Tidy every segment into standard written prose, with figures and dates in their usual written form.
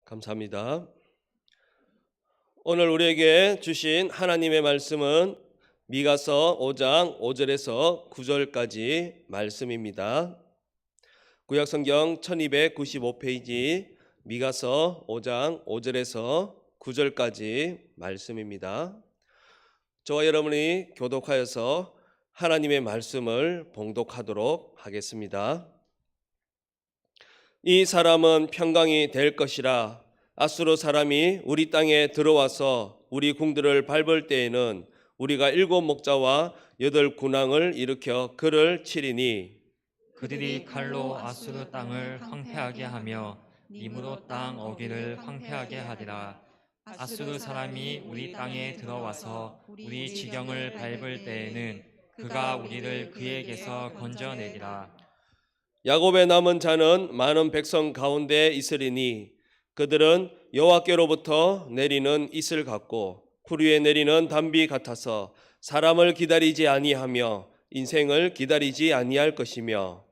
감사합니다. 오늘 우리에게 주신 하나님의 말씀은 미가서 5장 5절에서 9절까지 말씀입니다. 구약성경 1295페이지 미가서 5장 5절에서 9절까지 말씀입니다. 저와 여러분이 교독하여서 하나님의 말씀을 봉독하도록 하겠습니다. 이 사람은 평강이 될 것이라. 아수르 사람이 우리 땅에 들어와서 우리 궁들을 밟을 때에는 우리가 7 목자와 8 군왕을 일으켜 그를 치리니 그들이 칼로 아수르 땅을 황폐하게 하며 님으로 땅 어귀를 황폐하게 하리라. 아수르 사람이 우리 땅에 들어와서 우리 지경을 밟을 때에는 그가 우리를 그에게서 건져내리라. 야곱의 남은 자는 많은 백성 가운데 있으리니 그들은 여호와께로부터 내리는 이슬 같고 풀 위에 내리는 담비 같아서 사람을 기다리지 아니하며 인생을 기다리지 아니할 것이며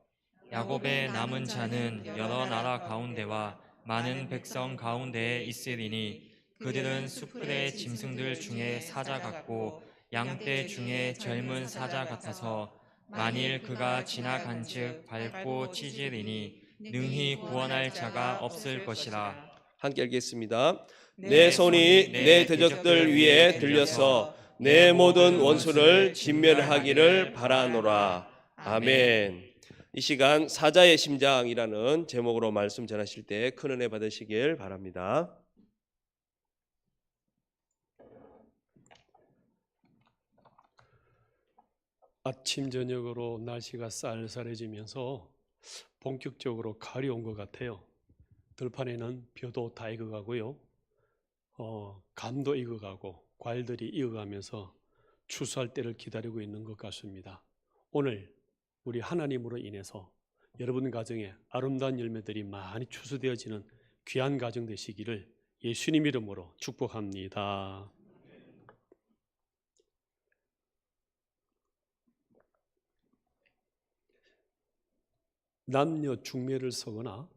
야곱의 남은 자는 여러 나라 가운데와 많은 백성 가운데에 있으리니 그들은 수풀의 짐승들 중에 사자 같고 양떼 중에 젊은 사자 같아서 만일 그가 지나간즉 밟고 찢으리니 능히 구원할 자가 없을 것이라. 함께 읽겠습니다. 내 손이 내 대적들 위에 들려서 내 모든 원수를 진멸하기를 바라노라. 아멘. 이 시간 사자의 심장이라는 제목으로 말씀 전하실 때 큰 은혜 받으시길 바랍니다. 아침 저녁으로 날씨가 쌀쌀해지면서 본격적으로 가을이 온 것 같아요. 들판에는 벼도 다 익어가고요. 감도 익어가고 과일들이 익어가면서 추수할 때를 기다리고 있는 것 같습니다. 오늘 우리 하나님으로 인해서 여러분 가정에 아름다운 열매들이 많이 추수되어지는 귀한 가정 되시기를 예수님 이름으로 축복합니다. 남녀 중매를 서거나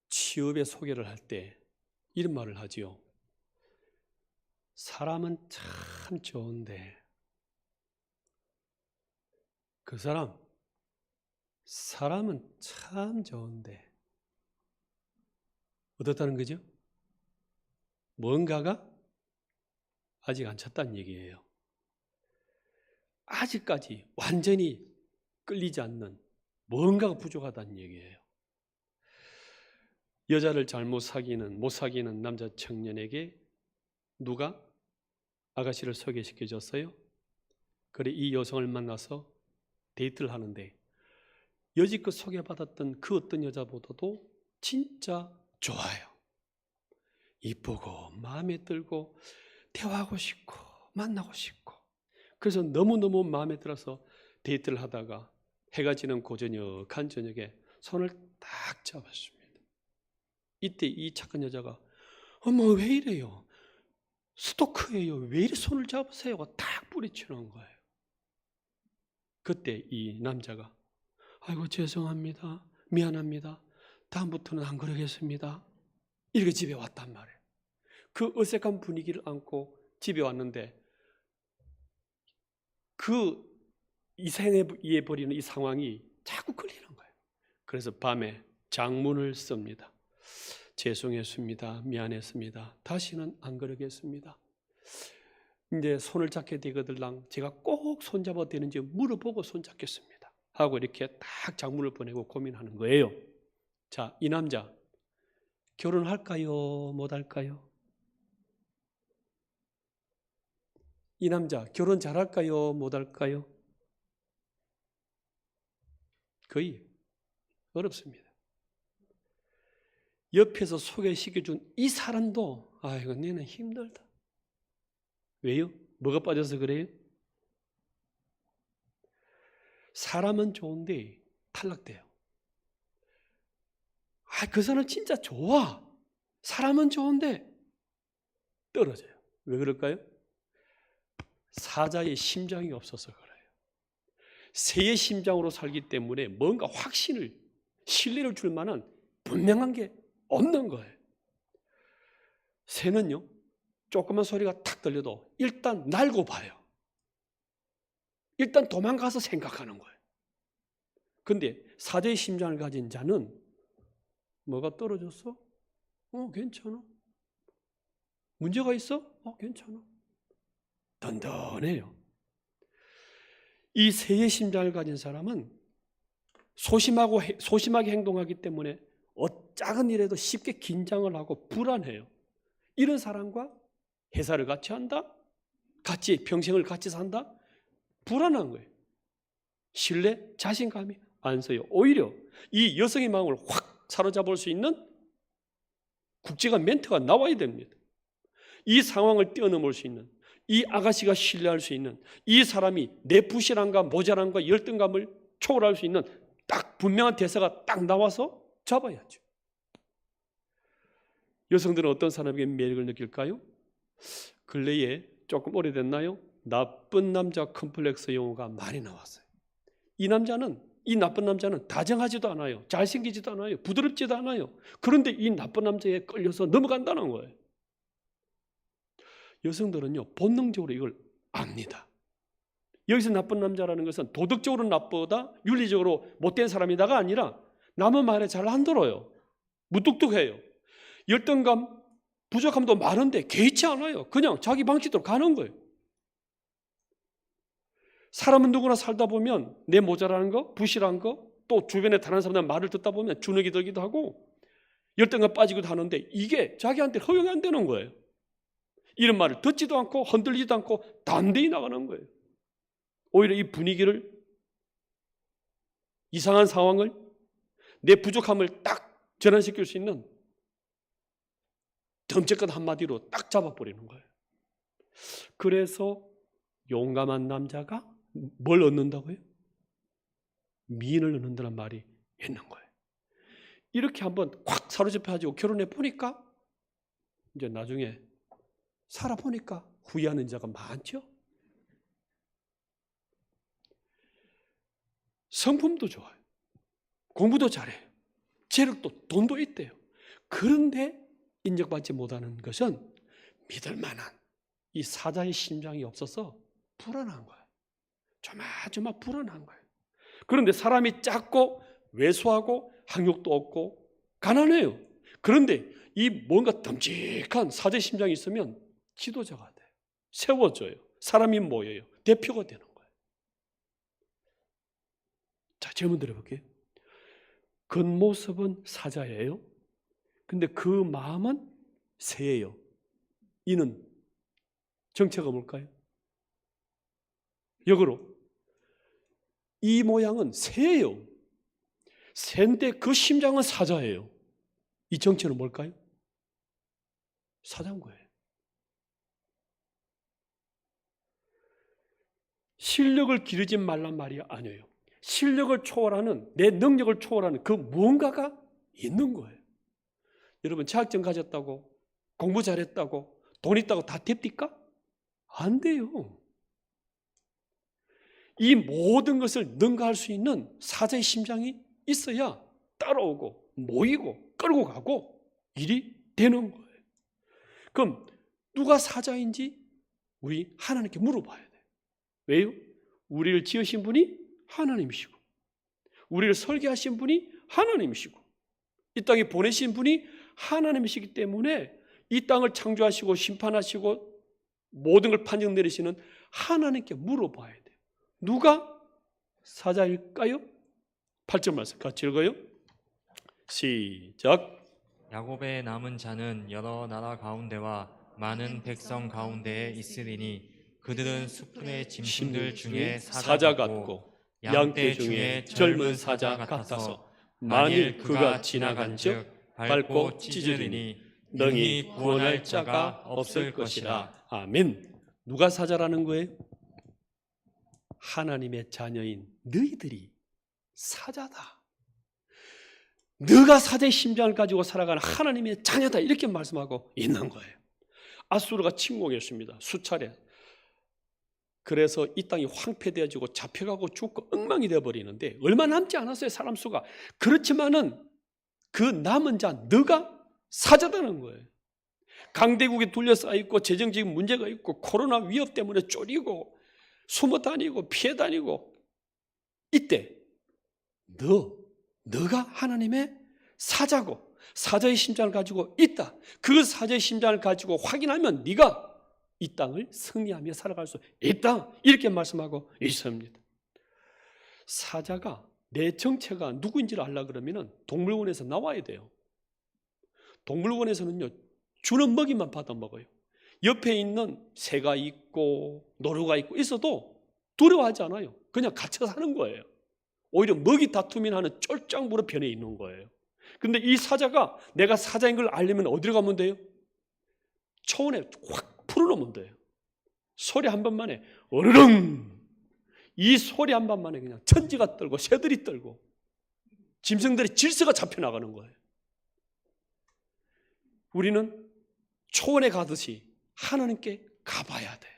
취업의 소개를 할 때 이런 말을 하지요. 사람은 참 좋은데 그 사람은 참 좋은데 어떻다는 거죠? 뭔가가 아직 안 찼다는 얘기예요. 아직까지 완전히 끌리지 않는 뭔가가 부족하다는 얘기예요. 여자를 잘못 못 사귀는 남자 청년에게 누가 아가씨를 소개시켜 줬어요. 그래 이 여성을 만나서 데이트를 하는데 여지껏 소개받았던 그 어떤 여자보다도 진짜 좋아요. 이쁘고 마음에 들고 대화하고 싶고 만나고 싶고 그래서 너무너무 마음에 들어서 데이트를 하다가 해가 지는 고저녁한 저녁에 손을 딱 잡았습니다. 이때 이 착한 여자가 어머 왜 이래요? 스토커예요. 왜 이래 손을 잡으세요? 딱 뿌리치는 거예요. 그때 이 남자가 아이고 죄송합니다. 미안합니다. 다음부터는 안 그러겠습니다. 이렇게 집에 왔단 말이에요. 그 어색한 분위기를 안고 집에 왔는데 그 이상해 버리는 이 상황이 자꾸 걸리는 거예요. 그래서 밤에 장문을 씁니다. 죄송했습니다. 미안했습니다. 다시는 안 그러겠습니다. 이제 손을 잡게 되거들랑 제가 꼭 손잡아도 되는지 물어보고 손잡겠습니다. 하고 이렇게 딱 장문을 보내고 고민하는 거예요. 자, 이 남자 결혼할까요? 못할까요? 이 남자 결혼 잘할까요? 못할까요? 거의 어렵습니다. 옆에서 소개시켜준 이 사람도 아이고 너는 힘들다. 왜요? 뭐가 빠져서 그래요? 사람은 좋은데 탈락돼요. 그 사람 진짜 좋아. 사람은 좋은데 떨어져요. 왜 그럴까요? 사자의 심장이 없어서 그래요. 새의 심장으로 살기 때문에 뭔가 확신을, 신뢰를 줄 만한 분명한 게 없는 거예요. 새는요, 조그만 소리가 탁 들려도 일단 날고 봐요. 일단 도망가서 생각하는 거예요. 근데 사자의 심장을 가진 자는 뭐가 떨어졌어? 괜찮아. 문제가 있어? 괜찮아. 든든해요. 이 새의 심장을 가진 사람은 소심하게 행동하기 때문에 작은 일에도 쉽게 긴장을 하고 불안해요. 이런 사람과 회사를 같이 한다? 평생을 같이 산다? 불안한 거예요. 신뢰, 자신감이 안 서요. 오히려 이 여성의 마음을 확 사로잡을 수 있는 국제가 멘트가 나와야 됩니다. 이 상황을 뛰어넘을 수 있는, 이 아가씨가 신뢰할 수 있는, 이 사람이 내 부실함과 모자람과 열등감을 초월할 수 있는 딱 분명한 대사가 딱 나와서 잡아야죠. 여성들은 어떤 사람에게 매력을 느낄까요? 근래에 조금 오래됐나요? 나쁜 남자 컴플렉스 용어가 많이 나왔어요. 이 나쁜 남자는 다정하지도 않아요. 잘생기지도 않아요. 부드럽지도 않아요. 그런데 이 나쁜 남자에 끌려서 넘어간다는 거예요. 여성들은요, 본능적으로 이걸 압니다. 여기서 나쁜 남자라는 것은 도덕적으로 나쁘다, 윤리적으로 못된 사람이다가 아니라 남의 말에 잘 안 들어요. 무뚝뚝해요. 열등감, 부족함도 많은데 개의치 않아요. 그냥 자기 방식대로 가는 거예요. 사람은 누구나 살다 보면 내 모자라는 거, 부실한 거, 또 주변에 다른 사람들 말을 듣다 보면 주눅이 들기도 하고 열등감 빠지기도 하는데 이게 자기한테 허용이 안 되는 거예요. 이런 말을 듣지도 않고 흔들리지도 않고 담대히 나가는 거예요. 오히려 이 분위기를, 이상한 상황을, 내 부족함을 딱 전환시킬 수 있는 덤쩍한 한마디로 딱 잡아버리는 거예요. 그래서 용감한 남자가 뭘 얻는다고요? 미인을 얻는다는 말이 있는 거예요. 이렇게 한번 콱 사로잡혀가지고 결혼해 보니까 이제 나중에 살아보니까 후회하는 자가 많죠. 성품도 좋아요. 공부도 잘해요. 재력도 돈도 있대요. 그런데 인정받지 못하는 것은 믿을 만한 이 사자의 심장이 없어서 불안한 거예요. 조마조마 불안한 거예요. 그런데 사람이 작고 왜소하고 학력도 없고 가난해요. 그런데 이 뭔가 듬직한 사자의 심장이 있으면 지도자가 돼요. 세워져요. 사람이 모여요. 대표가 되는 거예요. 자, 질문 드려볼게요. 겉모습은 사자예요. 근데 그 마음은 새예요. 이는 정체가 뭘까요? 역으로 이 모양은 새예요. 새인데 그 심장은 사자예요. 이 정체는 뭘까요? 사자인 거예요. 실력을 기르지 말란 말이 아니에요. 실력을 초월하는, 내 능력을 초월하는 그 무언가가 있는 거예요. 여러분, 자격증 가졌다고, 공부 잘했다고, 돈 있다고 다 됩니까? 안 돼요. 이 모든 것을 능가할 수 있는 사자의 심장이 있어야 따라오고 모이고 끌고 가고 일이 되는 거예요. 그럼 누가 사자인지 우리 하나님께 물어봐야 돼요. 왜요? 우리를 지으신 분이 하나님이시고 우리를 설계하신 분이 하나님이시고 이 땅에 보내신 분이 하나님이시기 때문에 이 땅을 창조하시고 심판하시고 모든 걸 판정 내리시는 하나님께 물어봐야 돼요. 누가 사자일까요? 8절 말씀 같이 읽어요. 시작. 야곱의 남은 자는 여러 나라 가운데와 많은 백성 가운데에 있으리니 그들은 숲의 짐승들 중에 사자 같고 양떼 중에 젊은 사자 같아서 만일 그가 지나간즉 밟고 찢으리니 능히 구원할 자가 없을 것이라. 아멘. 누가 사자라는 거예요? 하나님의 자녀인 너희들이 사자다. 너가 사자의 심장을 가지고 살아가는 하나님의 자녀다. 이렇게 말씀하고 있는 거예요. 아수르가 침공했습니다. 수차례. 그래서 이 땅이 황폐되어지고 잡혀가고 죽고 엉망이 되어버리는데 얼마 남지 않았어요. 사람 수가. 그렇지만은 그 남은 자 너가 사자다는 거예요. 강대국에 둘러싸여 있고 재정적인 문제가 있고 코로나 위협 때문에 쫄이고 숨어 다니고 피해 다니고, 이때 너가 하나님의 사자고 사자의 심장을 가지고 있다. 그 사자의 심장을 가지고 확인하면 네가 이 땅을 승리하며 살아갈 수 있다. 이렇게 말씀하고 있습니다. 사자가 내 정체가 누구인지를 알려고 그러면 동물원에서 나와야 돼요. 동물원에서는요, 주는 먹이만 받아 먹어요. 옆에 있는 새가 있고 노루가 있고 있어도 두려워하지 않아요. 그냥 갇혀 사는 거예요. 오히려 먹이 다툼이나 하는 쫄짱부로 변해 있는 거예요. 그런데 이 사자가 내가 사자인 걸 알려면 어디로 가면 돼요? 초원에 확 풀어놓으면 돼요. 소리 한 번만에 어르릉, 이 소리 한 번만에 그냥 천지가 떨고 새들이 떨고 짐승들의 질서가 잡혀나가는 거예요. 우리는 초원에 가듯이 하나님께 가봐야 돼요.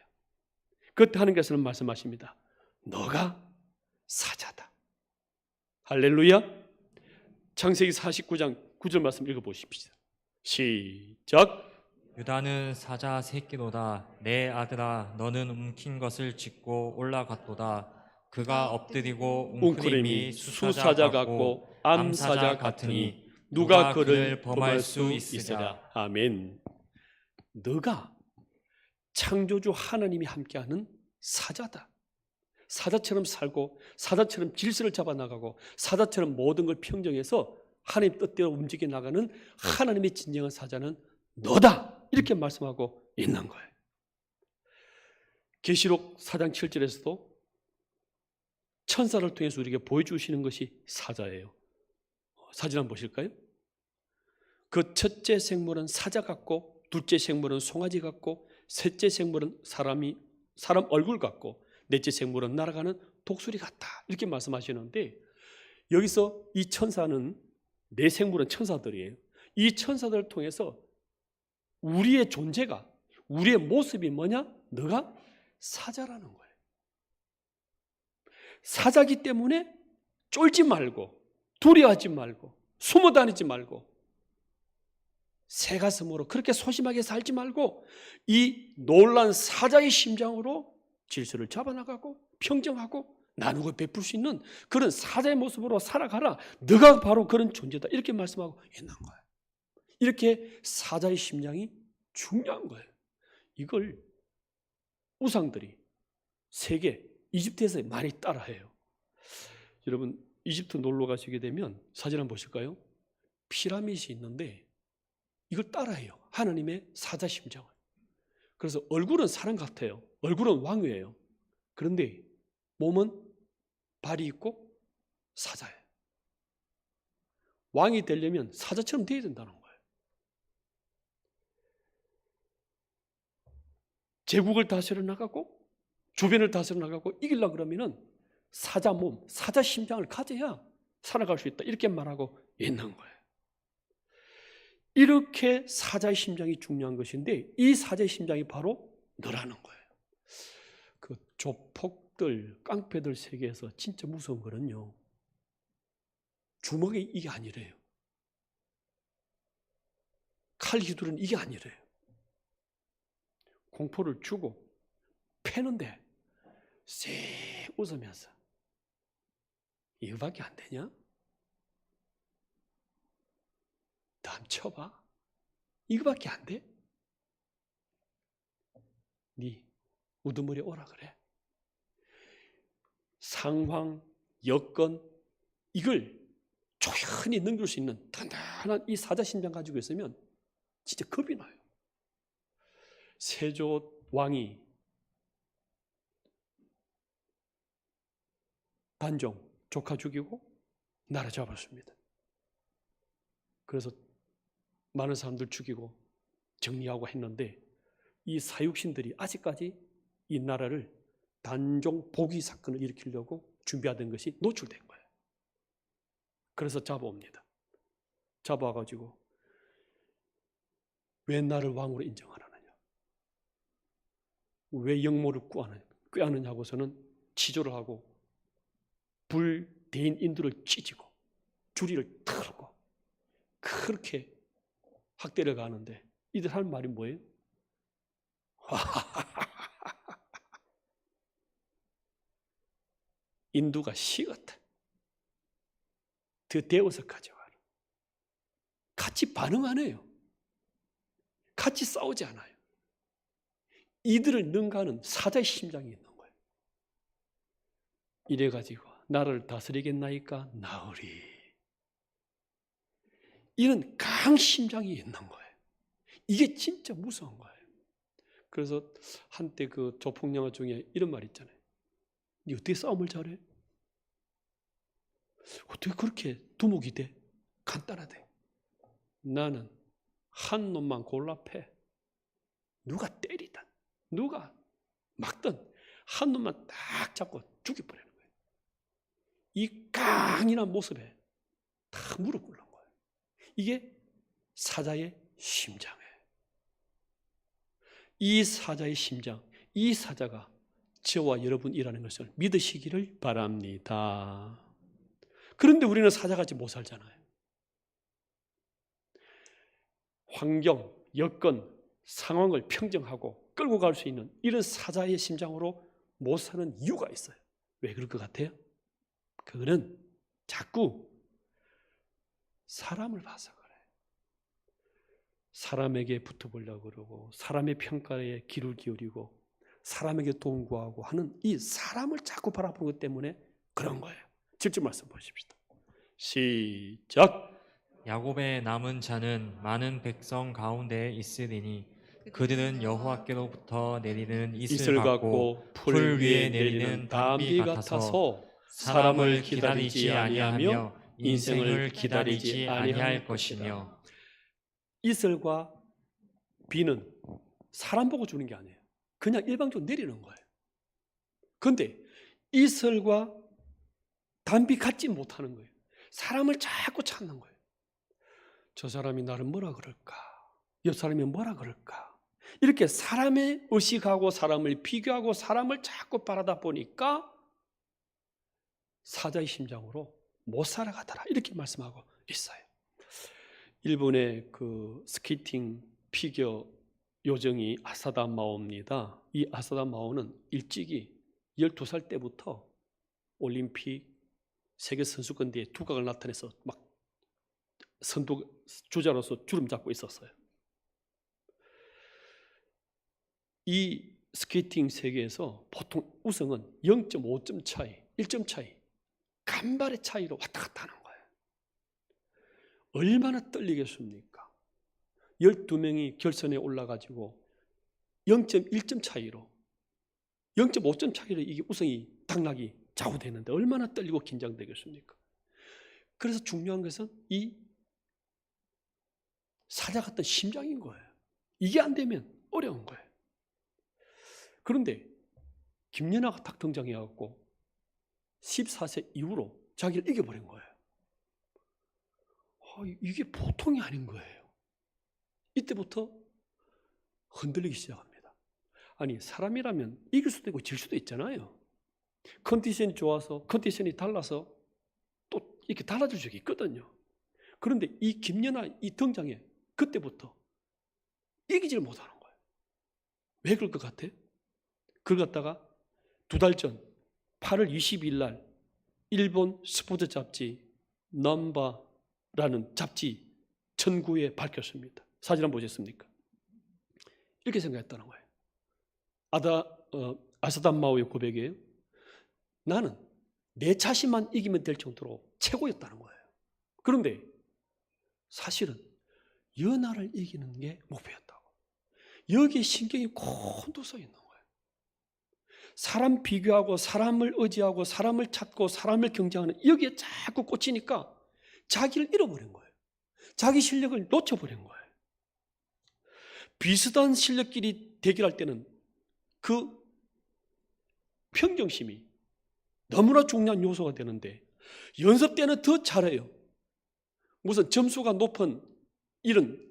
그때 하나님께서는 말씀하십니다. 너가 사자다. 할렐루야. 창세기 49장 9절 말씀 읽어보십시오. 시작. 유다는 사자 새끼로다. 내 아들아, 너는 움킨 것을 짚고 올라갔도다. 그가 엎드리고 웅크림이 수사자 같고 암사자 같으니 누가 그를 범할 수 있으랴. 아멘. 너가 창조주 하나님이 함께하는 사자다. 사자처럼 살고 사자처럼 질서를 잡아나가고 사자처럼 모든 걸 평정해서 하나님 뜻대로 움직여 나가는 하나님의 진정한 사자는 너다. 이렇게 말씀하고 있는 거예요. 계시록 4장 7절에서도 천사를 통해서 우리에게 보여주시는 것이 사자예요. 사진 한번 보실까요? 그 첫째 생물은 사자 같고, 둘째 생물은 송아지 같고, 셋째 생물은 사람 얼굴 같고, 넷째 생물은 날아가는 독수리 같다. 이렇게 말씀하시는데, 여기서 이 천사는, 네 생물은 천사들이에요. 이 천사들을 통해서 우리의 존재가, 우리의 모습이 뭐냐? 너가 사자라는 거예요. 사자기 때문에 쫄지 말고, 두려워하지 말고, 숨어 다니지 말고, 새 가슴으로 그렇게 소심하게 살지 말고 이 놀란 사자의 심장으로 질서를 잡아나가고 평정하고 나누고 베풀 수 있는 그런 사자의 모습으로 살아가라. 너가 바로 그런 존재다. 이렇게 말씀하고 있는 거예요. 이렇게 사자의 심장이 중요한 거예요. 이걸 우상들이 세계 이집트에서 많이 따라해요. 여러분 이집트 놀러 가시게 되면 사진 한번 보실까요? 피라밋이 있는데 이걸 따라해요. 하나님의 사자 심장을. 그래서 얼굴은 사람 같아요. 얼굴은 왕이에요. 그런데 몸은 발이 있고 사자예요. 왕이 되려면 사자처럼 되어야 된다는 거예요. 제국을 다스려 나가고 주변을 다스려 나가고 이기려고 그러면은 사자 몸, 사자 심장을 가져야 살아갈 수 있다. 이렇게 말하고 있는 거예요. 이렇게 사자의 심장이 중요한 것인데 이 사자의 심장이 바로 너라는 거예요. 그 조폭들, 깡패들 세계에서 진짜 무서운 거는요, 주먹이 이게 아니래요. 칼 휘두르는 이게 아니래요. 공포를 주고 패는데 쎄 웃으면서 이거밖에 안 되냐? 다음 쳐봐. 이거밖에 안 돼? 네 우두머리 오라 그래. 상황, 여건 이걸 조용히 넘길 수 있는 단단한 이 사자 심장 가지고 있으면 진짜 겁이 나요. 세조 왕이 단종 조카 죽이고 나라 잡았습니다. 그래서 많은 사람들 죽이고 정리하고 했는데 이 사육신들이 아직까지 이 나라를 단종 복위 사건을 일으키려고 준비하던 것이 노출된 거예요. 그래서 잡아옵니다. 잡아와가지고 왜 나를 왕으로 인정 안 하느냐, 왜 영모를 꾀하느냐고서는 치조를 하고 불 대인 인두를 찢고 주리를 털고 그렇게 학대를 가는데 이들 하는 말이 뭐예요? 인두가 시 같아. 더 데워서 가져와라. 같이 반응 안 해요. 같이 싸우지 않아요. 이들을 능가하는 사자의 심장이 있는 거예요. 이래가지고 나를 다스리겠나이까 나으리. 이런 강심장이 있는 거예요. 이게 진짜 무서운 거예요. 그래서 한때 그 조폭 영화 중에 이런 말 있잖아요. 니 어떻게 싸움을 잘해? 어떻게 그렇게 두목이 돼? 간단하대. 나는 한 놈만 골라 패. 누가 때리든 누가 막든 한 놈만 딱 잡고 죽여버리는 거예요. 이 강인한 모습에 다 무릎 꿇는 거예요. 이게 사자의 심장이에요. 이 사자의 심장, 이 사자가 저와 여러분이라는 것을 믿으시기를 바랍니다. 그런데 우리는 사자같이 못 살잖아요. 환경, 여건, 상황을 평정하고 끌고 갈 수 있는 이런 사자의 심장으로 못 사는 이유가 있어요. 왜 그럴 것 같아요? 그거는 자꾸 사람을 봐서 그래요. 사람에게 붙어보려고 그러고 사람의 평가에 귀를 기울이고 사람에게 도움 구하고 하는 이 사람을 자꾸 바라보는 것 때문에 그런 거예요. 7절 말씀 보십시다. 시작. 야곱의 남은 자는 많은 백성 가운데에 있으리니 그들은 여호와께로부터 내리는 이슬 같고 풀 위에 내리는 단비 같아서 사람을 기다리지 아니하며 인생을 기다리지 아니할 것이며. 이슬과 비는 사람 보고 주는 게 아니에요. 그냥 일방적으로 내리는 거예요. 그런데 이슬과 단비 같지 못하는 거예요. 사람을 자꾸 찾는 거예요. 저 사람이 나를 뭐라 그럴까? 옆 사람이 뭐라 그럴까? 이렇게 사람의 의식하고 사람을 비교하고 사람을 자꾸 바라다 보니까 사자의 심장으로 못 살아가더라. 이렇게 말씀하고 있어요. 일본의 그 스케이팅 피겨 요정이 아사다 마오입니다. 이 아사다 마오는 일찍이 12살 때부터 올림픽 세계 선수권대회 두각을 나타내서 막 선두 주자로서 주름 잡고 있었어요. 이 스케이팅 세계에서 보통 우승은 0.5점 차이, 1점 차이, 간발의 차이로 왔다 갔다 하는 거예요. 얼마나 떨리겠습니까? 12명이 결선에 올라가지고 0.1점 차이로 0.5점 차이로 이게 우승이 당락이 좌우되는데 얼마나 떨리고 긴장되겠습니까? 그래서 중요한 것은 이 사자 같은 심장인 거예요. 이게 안 되면 어려운 거예요. 그런데 김연아가 딱 등장해갖고 14세 이후로 자기를 이겨버린 거예요. 이게 보통이 아닌 거예요. 이때부터 흔들리기 시작합니다. 아니 사람이라면 이길 수도 있고 질 수도 있잖아요. 컨디션이 좋아서 컨디션이 달라서 또 이렇게 달라질 수 있거든요. 그런데 이 김연아 이 등장에 그때부터 이기지를 못하는 거예요. 왜 그럴 것 같아요? 그걸 갖다가 2달 전 8월 22일 날 일본 스포츠 잡지 넘버라는 잡지 전구에 밝혔습니다. 사진 한번 보셨습니까? 이렇게 생각했다는 거예요. 아사다 마오의 고백이에요. 나는 내 자신만 이기면 될 정도로 최고였다는 거예요. 그런데 사실은 연하를 이기는 게 목표였다고. 여기에 신경이 곤두서 있는 거예요. 사람 비교하고 사람을 의지하고 사람을 찾고 사람을 경쟁하는 여기에 자꾸 꽂히니까 자기를 잃어버린 거예요. 자기 실력을 놓쳐버린 거예요. 비슷한 실력끼리 대결할 때는 그 평정심이 너무나 중요한 요소가 되는데 연습 때는 더 잘해요. 무슨 점수가 높은 이런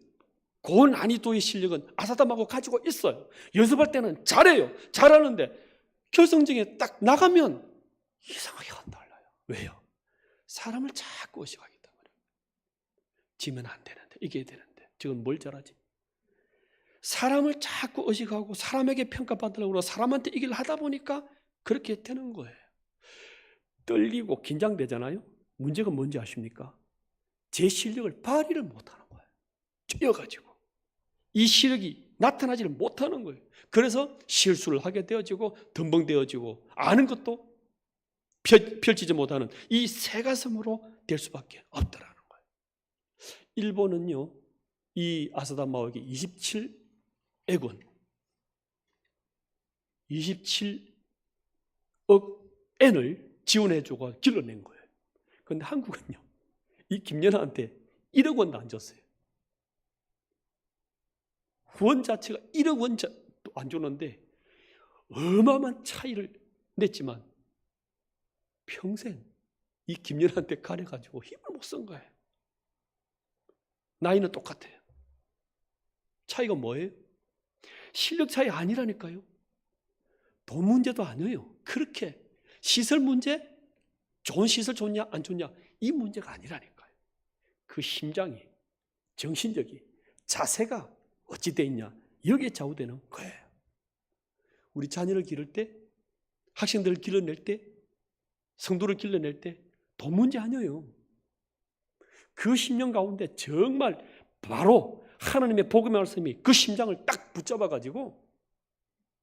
고난이도의 실력은 아사다마고 가지고 있어요. 연습할 때는 잘해요. 잘하는데 결승전에 딱 나가면 이상하게 안 달라요. 왜요? 사람을 자꾸 의식하기 때문에. 지면 안 되는데 이겨야 되는데 지금 뭘 잘하지? 사람을 자꾸 의식하고 사람에게 평가받으려고 그러고 사람한테 이길 하다 보니까 그렇게 되는 거예요. 떨리고 긴장되잖아요. 문제가 뭔지 아십니까? 제 실력을 발휘를 못하는 거예요. 쪼여가지고 이 실력이 나타나지를 못하는 거예요. 그래서 실수를 하게 되어지고 덤벙되어지고 아는 것도 펼치지 못하는 이 새가슴으로 될 수밖에 없더라는 거예요. 일본은요, 이 아사다 마오에게 27억 원, 27억 엔을 지원해주고 길러낸 거예요. 그런데 한국은요, 이 김연아한테 1억 원도 안 줬어요. 후원 자체가 1억 원도 안 줬는데 어마어마한 차이를 냈지만 평생 이 김연아한테 가려가지고 힘을 못 쓴 거예요. 나이는 똑같아요. 차이가 뭐예요? 실력 차이 아니라니까요. 돈 문제도 아니에요. 그렇게 시설 문제, 좋은 시설 좋냐 안 좋냐 이 문제가 아니라니까요. 그 심장이, 정신적이, 자세가 어찌 돼 있냐 여기에 좌우되는 거예요. 우리 자녀를 기를 때, 학생들을 길러낼 때, 성도를 길러낼 때 돈 문제 아니에요. 그 심령 가운데 정말 바로 하나님의 복음의 말씀이 그 심장을 딱 붙잡아가지고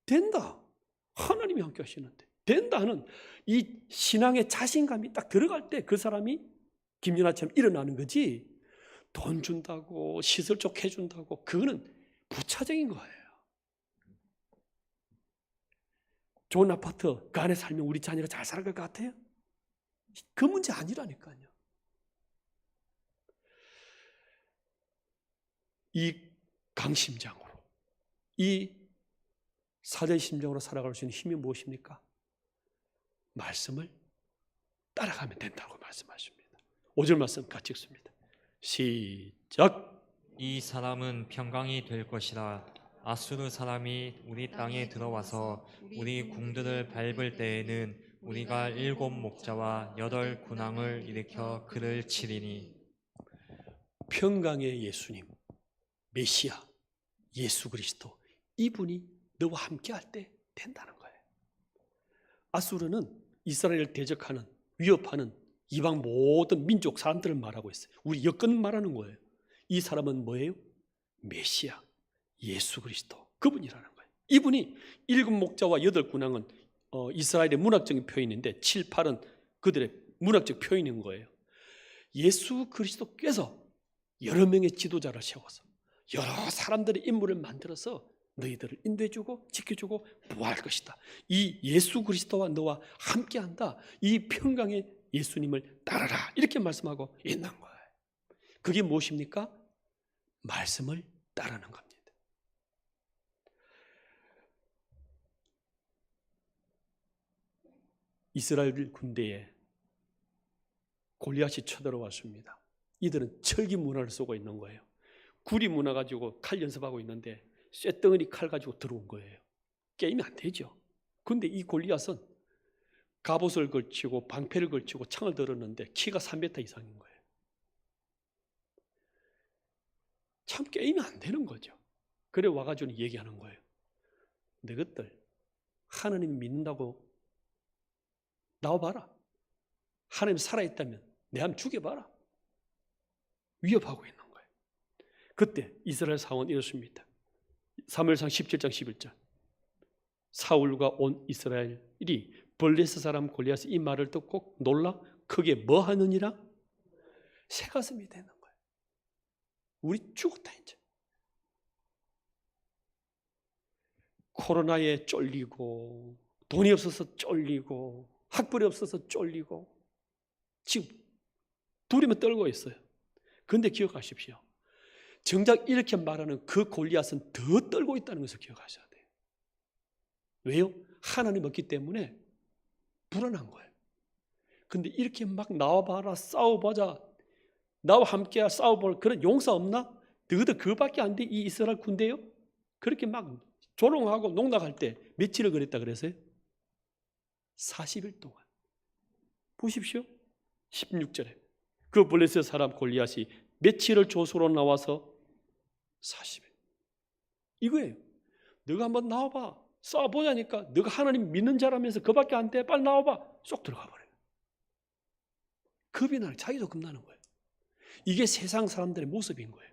된다. 하나님이 함께 하시는데 된다 하는 이 신앙의 자신감이 딱 들어갈 때 그 사람이 김연아처럼 일어나는 거지, 돈 준다고 시설 좋게 해준다고 그거는 부차적인 거예요. 좋은 아파트 그 안에 살면 우리 자녀가 잘 살아갈 것 같아요? 그 문제 아니라니까요. 이 강심장으로, 이 사자의 심장으로 살아갈 수 있는 힘이 무엇입니까? 말씀을 따라가면 된다고 말씀하십니다. 5절 말씀 같이 읽습니다. 시작. 이 사람은 평강이 될 것이라. 아수르 사람이 우리 땅에 들어와서 우리 궁들을 밟을 때에는 우리가 7 목자와 8 군왕을 일으켜 그를 치리니. 평강의 예수님, 메시아, 예수 그리스도, 이분이 너와 함께 할 때 된다는 거예요. 아수르는 이스라엘을 대적하는, 위협하는 이방 모든 민족 사람들을 말하고 있어요. 우리 여건 말하는 거예요. 이 사람은 뭐예요? 메시아, 예수 그리스도, 그분이라는 거예요. 이분이 7 목자와 8 군왕은 이스라엘의 문학적인 표현인데 7, 8은 그들의 문학적 표현인 거예요. 예수 그리스도께서 여러 명의 지도자를 세워서 여러 사람들의 인물을 만들어서 너희들을 인도해주고 지켜주고 보호할 것이다. 이 예수 그리스도와 너와 함께한다. 이 평강의 예수님을 따라라. 이렇게 말씀하고 있는 거예요. 그게 무엇입니까? 말씀을 따르는 겁니다. 이스라엘 군대에 골리앗이 쳐들어왔습니다. 이들은 철기 문화를 쓰고 있는 거예요. 구리 문화 가지고 칼 연습하고 있는데 쇳덩어리 칼 가지고 들어온 거예요. 게임이 안 되죠. 그런데 이 골리앗은 갑옷을 걸치고 방패를 걸치고 창을 들었는데 키가 3m 이상인 거예요. 참 게임이 안 되는 거죠. 그래 와가지고 얘기하는 거예요. 너희들 하나님 믿는다고 나와봐라. 하나님 살아있다면 내 한번 죽여봐라. 위협하고 있는 거예요. 그때 이스라엘 상황은 이렇습니다. 사무엘상 17장 11절. 사울과 온 이스라엘이 블레셋 사람 골리앗의 이 말을 듣고 놀라 크게 뭐 하느니라? 새가슴이 되는 거예요. 우리 죽었다 이제. 코로나에 쫄리고 돈이 없어서 쫄리고 학벌이 없어서 쫄리고 지금 두리면 떨고 있어요. 그런데 기억하십시오. 정작 이렇게 말하는 그 골리앗은 더 떨고 있다는 것을 기억하셔야 돼요. 왜요? 하나님 없기 때문에 불안한 거예요. 그런데 이렇게 막 나와봐라, 싸워보자, 나와 함께 싸워볼 그런 용사 없나? 너희들 그밖에 안 돼, 이 이스라엘 군대요? 그렇게 막 조롱하고 농락할 때 며칠을 그랬다 그랬어요? 40일 동안. 보십시오. 16절에 그 블레셋 사람 골리앗이 며칠을 조소로 나와서 40일. 이거예요. 너가 한번 나와봐. 싸워보자니까. 너가 하나님 믿는 자라면서 그밖에 안 돼. 빨리 나와봐. 쏙 들어가 버려요. 겁이 나는, 자기도 겁나는 거예요. 이게 세상 사람들의 모습인 거예요.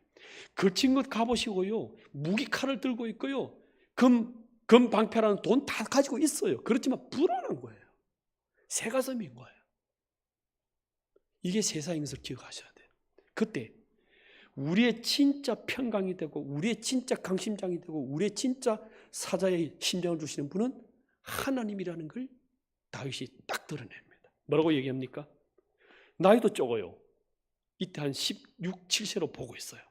걸친 것 가보시고요. 무기 칼을 들고 있고요. 금 방패라는 돈 다 가지고 있어요. 그렇지만 불안한 거예요. 새가슴인 거예요. 이게 세상인 것을 기억하셔야 돼요. 그때 우리의 진짜 평강이 되고 우리의 진짜 강심장이 되고 우리의 진짜 사자의 심장을 주시는 분은 하나님이라는 걸 다윗이 딱 드러냅니다. 뭐라고 얘기합니까? 나이도 적어요. 이때 한 16, 7세로 보고 있어요.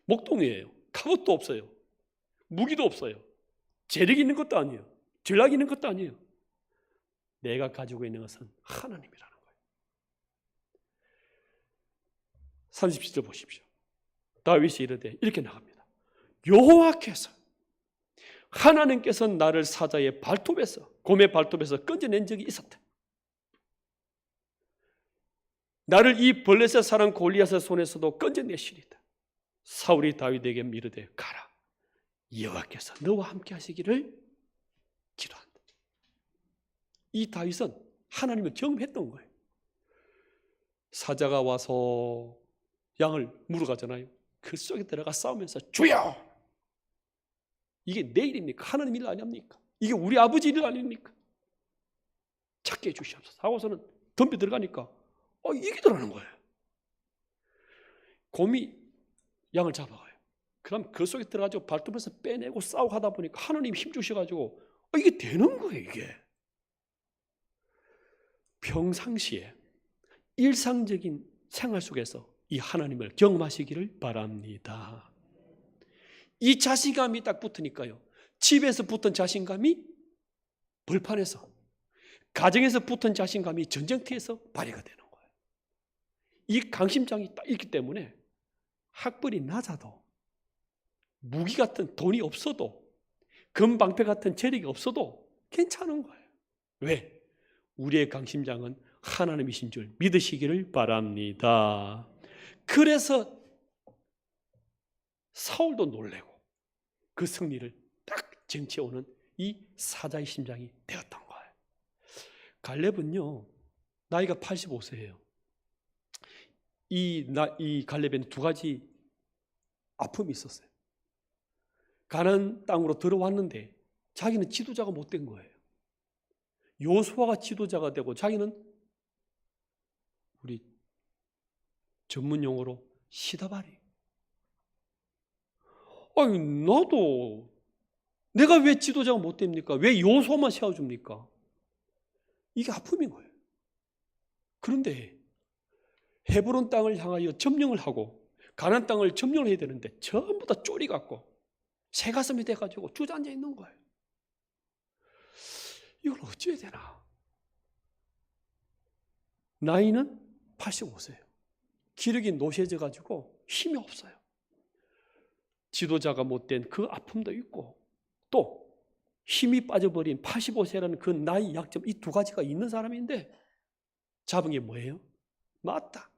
목동이에요. 갑옷도 없어요. 무기도 없어요. 재력이 있는 것도 아니에요. 전략이 있는 것도 아니에요. 내가 가지고 있는 것은 하나님이라는 거예요. 37절 보십시오. 다윗이 이르되 이렇게 나갑니다. 여호와께서 하나님께서 나를 사자의 발톱에서 곰의 발톱에서 건져낸 적이 있었다. 나를 이 블레셋 사람 골리앗의 손에서도 건져내시리다. 사울이 다윗에게 이르되 가라. 여호와께서 너와 함께 하시기를 기도한다. 이 다윗은 하나님을 경험했던 거예요. 사자가 와서 양을 물어가잖아요. 그 속에 들어가 싸우면서 주여! 이게 내 일입니까? 하나님 일 아닙니까? 이게 우리 아버지 일 아닙니까? 찾게 해주시옵소서 하고서는 덤벼 들어가니까 이기더라는 거예요. 곰이 양을 잡아가요. 그럼 그 속에 들어가지고 발톱에서 빼내고 싸우고 하다 보니까 하나님 힘 주셔가지고 이게 되는 거예요. 이게 평상시에 일상적인 생활 속에서 이 하나님을 경험하시기를 바랍니다. 이 자신감이 딱 붙으니까요. 집에서 붙은 자신감이 벌판에서, 가정에서 붙은 자신감이 전쟁터에서 발휘가 되는 거예요. 이 강심장이 딱 있기 때문에 학벌이 낮아도, 무기 같은 돈이 없어도, 금방패 같은 재력이 없어도 괜찮은 거예요. 왜? 우리의 강심장은 하나님이신 줄 믿으시기를 바랍니다. 그래서 사울도 놀래고 그 승리를 딱 쟁취해오는 이 사자의 심장이 되었던 거예요. 갈렙은요, 나이가 85세예요. 이 갈렙에는 두 가지 아픔이 있었어요. 가나안 땅으로 들어왔는데 자기는 지도자가 못 된 거예요. 여호수아가 지도자가 되고 자기는 우리 전문 용어로 시다발이. 아니 나도 내가 왜 지도자가 못 됩니까? 왜 여호수아만 세워줍니까? 이게 아픔인 거예요. 그런데 헤브론 땅을 향하여 점령을 하고 가나안 땅을 점령을 해야 되는데 전부 다 쪼리 갖고 새가슴이 돼가지고 주저앉아 있는 거예요. 이걸 어찌해야 되나? 나이는 85세예요. 기력이 노쇠져가지고 힘이 없어요. 지도자가 못된 그 아픔도 있고 또 힘이 빠져버린 85세라는 그 나이 약점, 이 두 가지가 있는 사람인데 잡은 게 뭐예요? 맞다.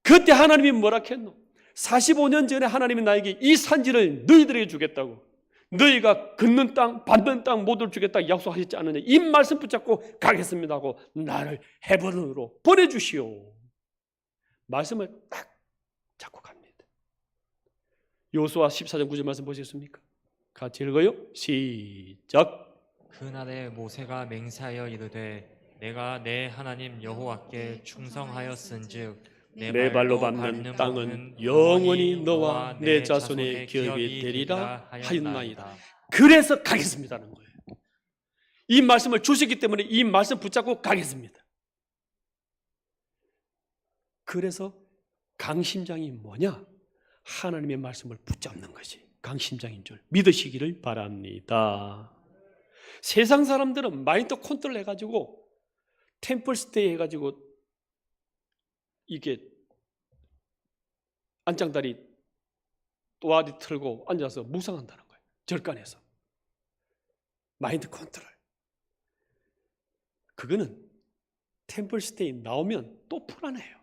그때 하나님이 뭐라 했노? 45년 전에 하나님이 나에게 이 산지를 너희들에게 주겠다고, 너희가 걷는 땅, 받는 땅 모두를 주겠다고 약속하셨지 않느냐. 이 말씀 붙잡고 가겠습니다 하고 나를 헤브론으로 보내주시오. 말씀을 딱 잡고 갑니다. 여호수아 14장 9절 말씀 보셨습니까? 같이 읽어요. 시작. 그날에 모세가 맹세하여 이르되 내가 내 하나님 여호와께 충성하였은즉 내 발로 밟는 땅은 영원히 너와 내 자손의 기업이 되리라 하였나이다. 그래서 가겠습니다는 거예요. 이 말씀을 주셨기 때문에 이 말씀 붙잡고 가겠습니다. 그래서 강심장이 뭐냐? 하나님의 말씀을 붙잡는 것이 강심장인 줄 믿으시기를 바랍니다. 세상 사람들은 마인드 컨트롤 해가지고 템플 스테이 해가지고 이게 안장다리 또아리 틀고 앉아서 묵상한다는 거예요. 절간에서. 마인드 컨트롤. 그거는 템플 스테이 나오면 또 불안해요.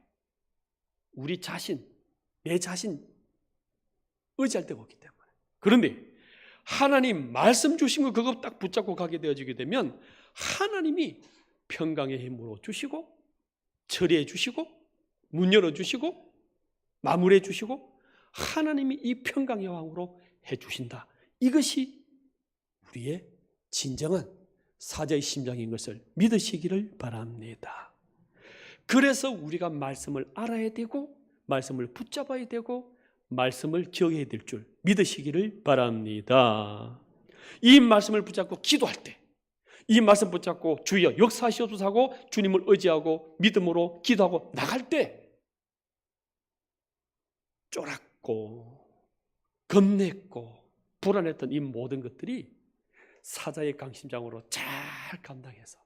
우리 자신, 내 자신 의지할 데가 없기 때문에. 그런데 하나님 말씀 주신 거 그거 딱 붙잡고 가게 되어지게 되면 하나님이 평강의 힘으로 주시고 처리해 주시고 문 열어주시고 마무리해 주시고 하나님이 이 평강의 왕으로 해주신다. 이것이 우리의 진정한 사자의 심장인 것을 믿으시기를 바랍니다. 그래서 우리가 말씀을 알아야 되고 말씀을 붙잡아야 되고 말씀을 기억해야 될 줄 믿으시기를 바랍니다. 이 말씀을 붙잡고 기도할 때, 이 말씀 붙잡고 주여 역사하시옵소서 하고 주님을 의지하고 믿음으로 기도하고 나갈 때 쫄았고 겁냈고 불안했던 이 모든 것들이 사자의 강심장으로 잘 감당해서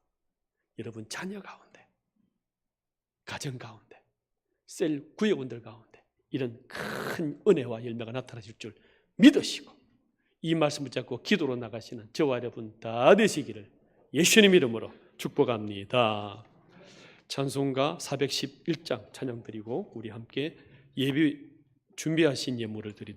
여러분 자녀 가운데, 가정 가운데, 셀 구역원들 가운데 이런 큰 은혜와 열매가 나타나실 줄 믿으시고 이 말씀 붙잡고 기도로 나가시는 저와 여러분 다 되시기를 예수님 이름으로 축복합니다. 찬송가 411장 찬양 드리고 우리 함께 예배 준비하신 예물을 드리도록